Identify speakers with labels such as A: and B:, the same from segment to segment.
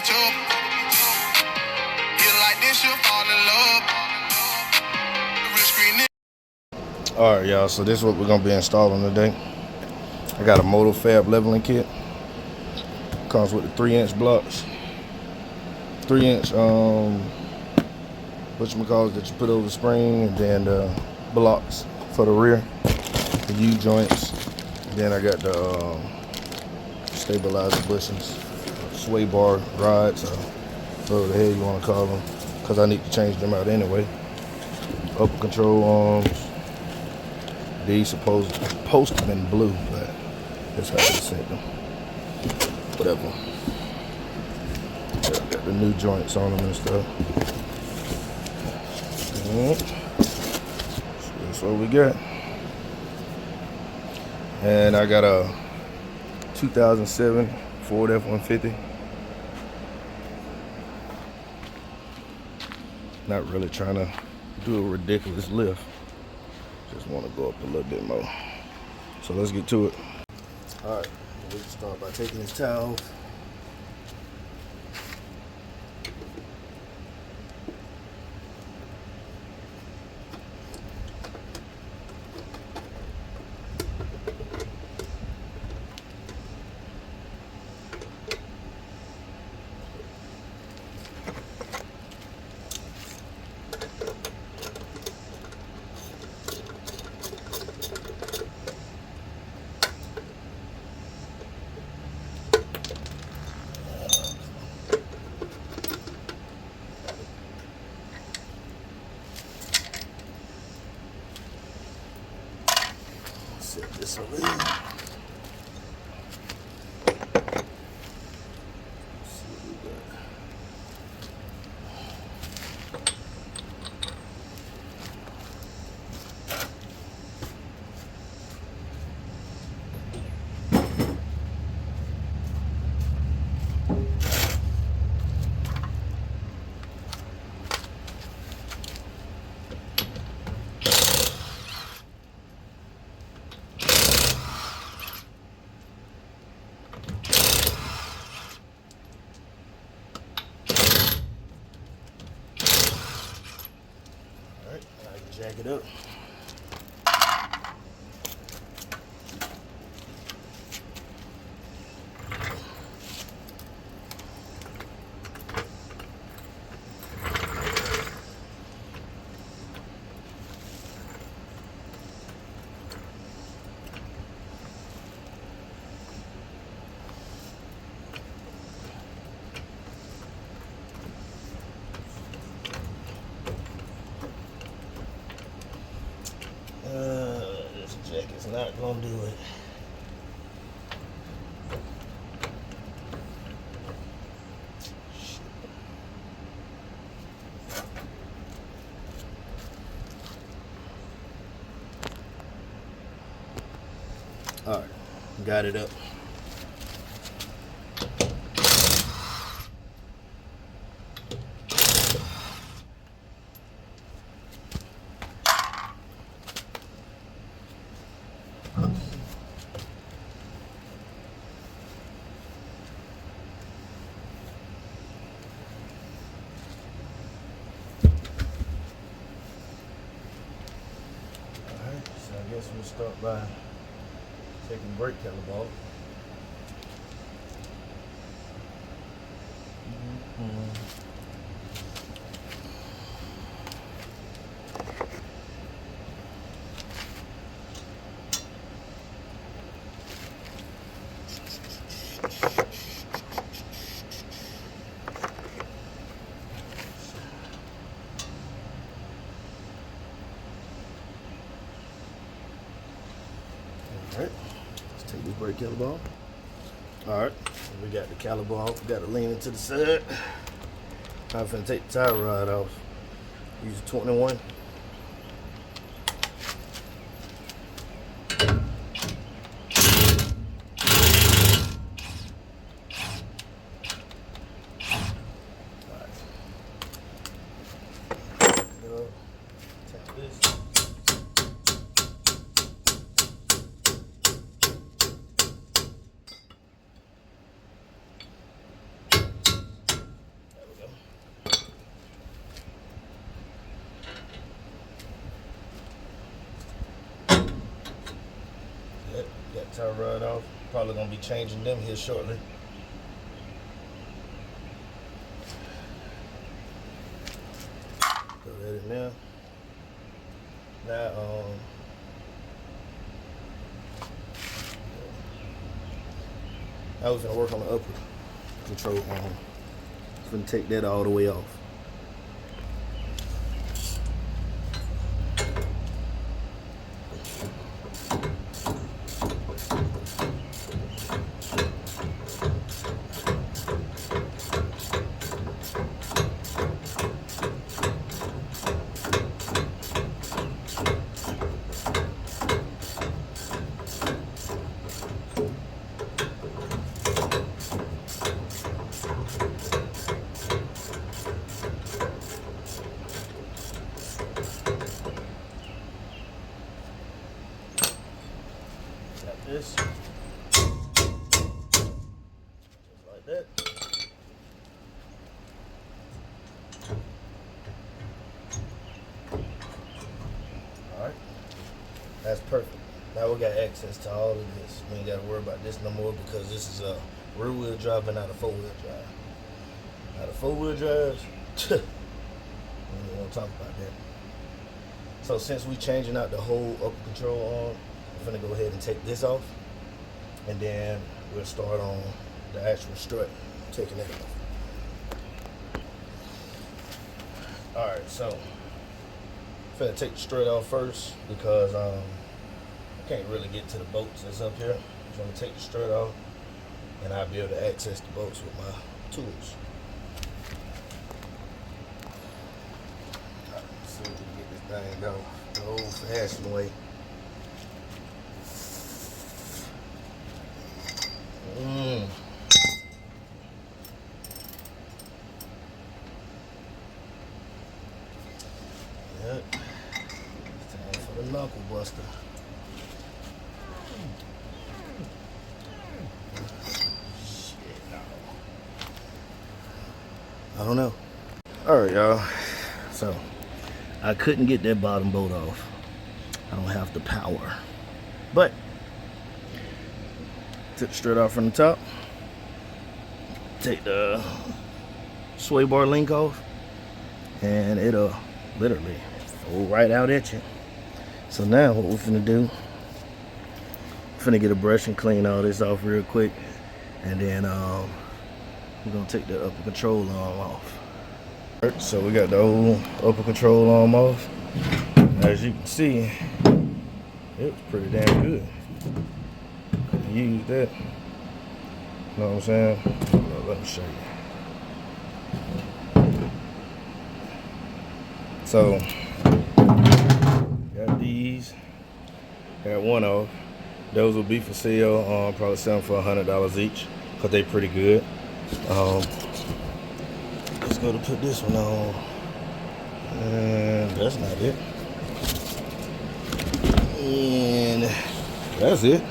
A: too. You like this, you'll fall in love.
B: Alright, y'all, so this is what we're going to be installing today. I got a MotoFab leveling kit. Comes with the 3-inch blocks. 3-inch, whatchamacallit, that you put over the spring, and then the blocks for the rear, the U-joints. Then I got the stabilizer bushings, sway bar rods, whatever the hell you want to call them, because I need to change them out anyway. Upper control arms. These supposed to have been blue, but that's how they sent them. Whatever. Yeah, got the new joints on them and stuff. So that's what we got. And I got a 2007 Ford F-150. Not really trying to do a ridiculous lift. Just want to go up a little bit more. So let's get to it. Alright, we'll start by taking this towel off. Set this over here. Jack it up. This jacket's not gonna do it. Alright, got it up. So I guess we'll start by taking the brake caliper off. Alright, let's take this brake caliper off. Alright, we got the caliper off. We got it leaning to the side. I'm finna take the tie rod off. Use a 21. Got tie rod off. Probably gonna be changing them here shortly. Throw that in there. Now, I was gonna work on the upper control arm. Gonna take that all the way off. This just like that. Alright, that's perfect. Now we got access to all of this. We ain't got to worry about this no more because this is a rear wheel drive and not a 4-wheel drive. Now the 4-wheel drives, we don't want to talk about that. So since we changing out the whole upper control arm, I'm gonna go ahead and take this off, and then we'll start on the actual strut, taking that off. Alright, so I'm gonna take the strut off first because I can't really get to the bolts that's up here. So I'm gonna take the strut off, and I'll be able to access the bolts with my tools. Alright, let's see if we can get this thing going the old-fashioned way. Yep. It's time for the knuckle buster. Shit, no. I don't know. Alright, y'all. So, I couldn't get that bottom bolt off. I don't have the power. But, took the strut off from the top. Take the sway bar link off, and it'll literally fold right out at you. So now what we're finna do, finna get a brush and clean all this off real quick, and then we're gonna take the upper control arm off. So we got the old upper control arm off. As you can see, it's pretty damn good. Use that. You know what I'm saying? Let me show you. So, got these. Got one off. Those will be for sale. Probably sell them for $100 each, cause they pretty good. Just go to put this one on, and that's not it. And that's it.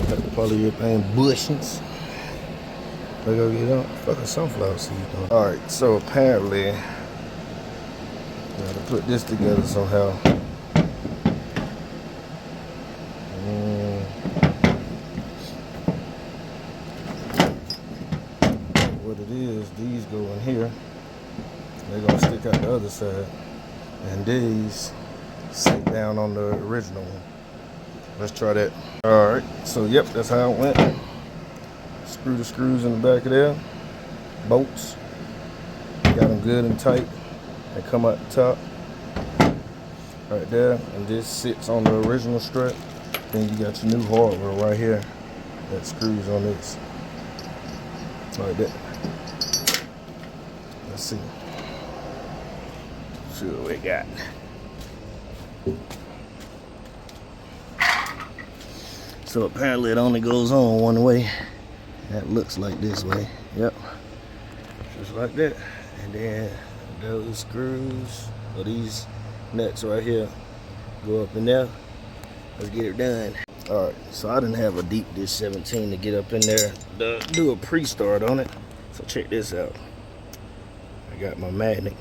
B: Got the polyurethane bushings. I go get on fucking sunflower seeds on. Alright, so apparently gotta put this together somehow. What it is, these go in here. They're gonna stick out the other side. And these sit down on the original one. Let's try that. Alright, so yep, that's how it went. Screw the screws in the back of there. Bolts. Got them good and tight. They come out the top. Right there. And this sits on the original strut. Then you got your new hardware right here that screws on this. Like that. Let's see. See what we got. So apparently it only goes on one way. That looks like this way. Yep. Just like that. And then those screws, or these nuts right here, go up in there. Let's get it done. Alright, so I didn't have a deep dish 17 to get up in there to do a pre-start on it. So check this out. I got my magnet.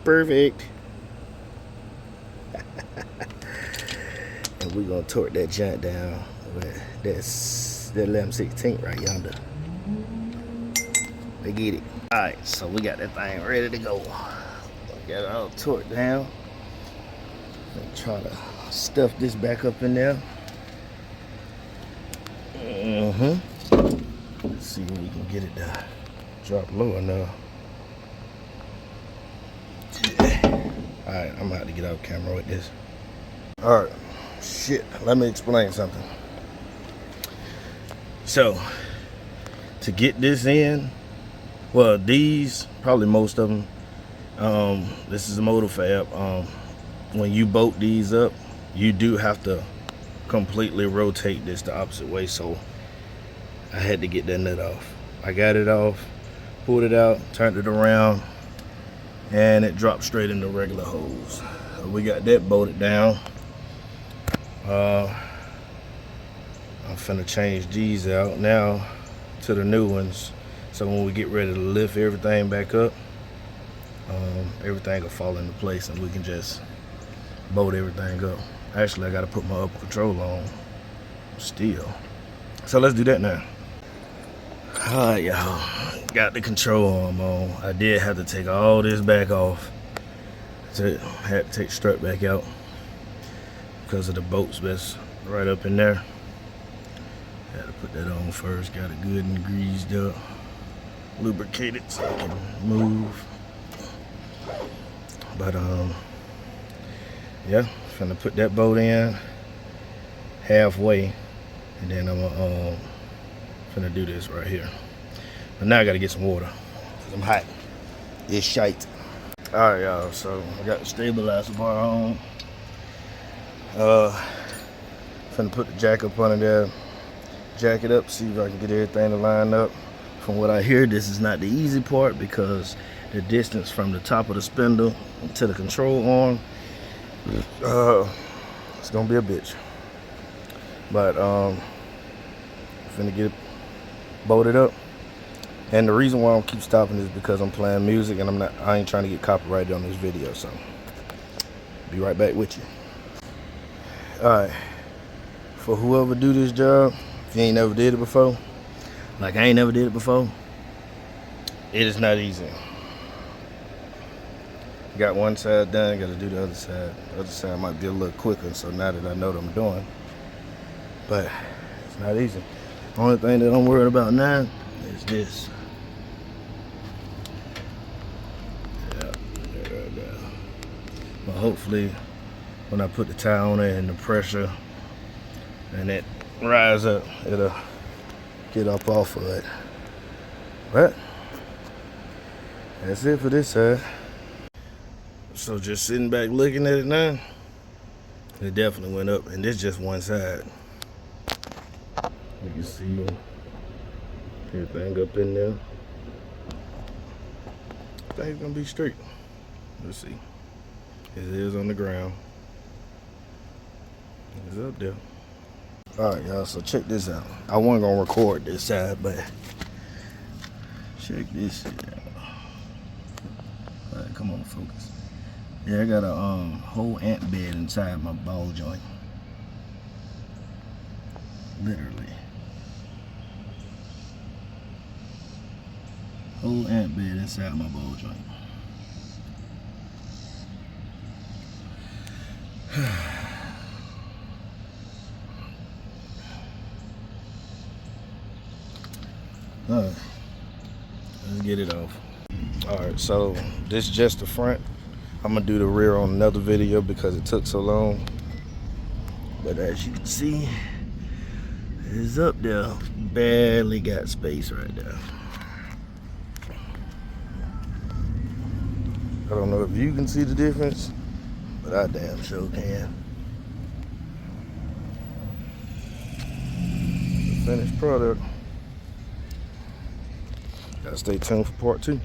B: perfect. And we're gonna torque that junk down with that 11/16 right yonder. They get it. Alright, so we got that thing ready to go. Got it all torqued down. And try to stuff this back up in there. Let's see if we can get it to drop low enough. Alright, I'm about to get off camera with this. Alright, shit, let me explain something. So, to get this in, well, these, probably most of them, this is a MotoFab. When you bolt these up, you do have to completely rotate this the opposite way, so I had to get that nut off. I got it off, pulled it out, turned it around, and it dropped straight in the regular hose. We got that bolted down. I'm finna change these out now to the new ones, so when we get ready to lift everything back up, everything will fall into place and we can just bolt everything up. Actually, I gotta put my upper control on still. So let's do that now. Alright, y'all, got the control arm on. I did have to take all this back off. Had to take the strap back out because of the bolts that's right up in there. Had to put that on first. Got it good and greased up, lubricated so I can move. But yeah, finna put that bolt in halfway, and then I'm finna do this right here. But now I gotta get some water because I'm hot. It's shite. All right, y'all. So I got the stabilizer bar on. Finna put the jack up under there, jack it up, see if I can get everything to line up. From what I hear, this is not the easy part because the distance from the top of the spindle to the control arm, it's gonna be a bitch. But finna get it bolted up. And the reason why I don't keep stopping is because I'm playing music and I ain't trying to get copyrighted on this video, so be right back with you. Alright, for whoever do this job, if you ain't never did it before, like I ain't never did it before, it is not easy. Got one side done, gotta do the other side. The other side might be a little quicker, so now that I know what I'm doing, but it's not easy. The only thing that I'm worried about now is this. Yeah, there. But hopefully, when I put the tire on it and the pressure and it rise up, it'll get up off of it. But that's it for this side. So just sitting back looking at it now, it definitely went up, and this just one side. You can see everything up in there. I think it's gonna be straight. Let's see. It is on the ground. It's up there. Alright, y'all, so check this out. I wasn't gonna record this side, but check this shit out. Alright, come on, focus. Yeah, I got a whole ant bed inside my ball joint. Literally. Whole ant bed inside my ball joint. Alright, let's get it off. Alright, so this is just the front. I'm gonna do the rear on another video because it took so long. But as you can see, it's up there. Barely got space right there. I don't know if you can see the difference, but I damn sure can. The finished product. Gotta stay tuned for part 2.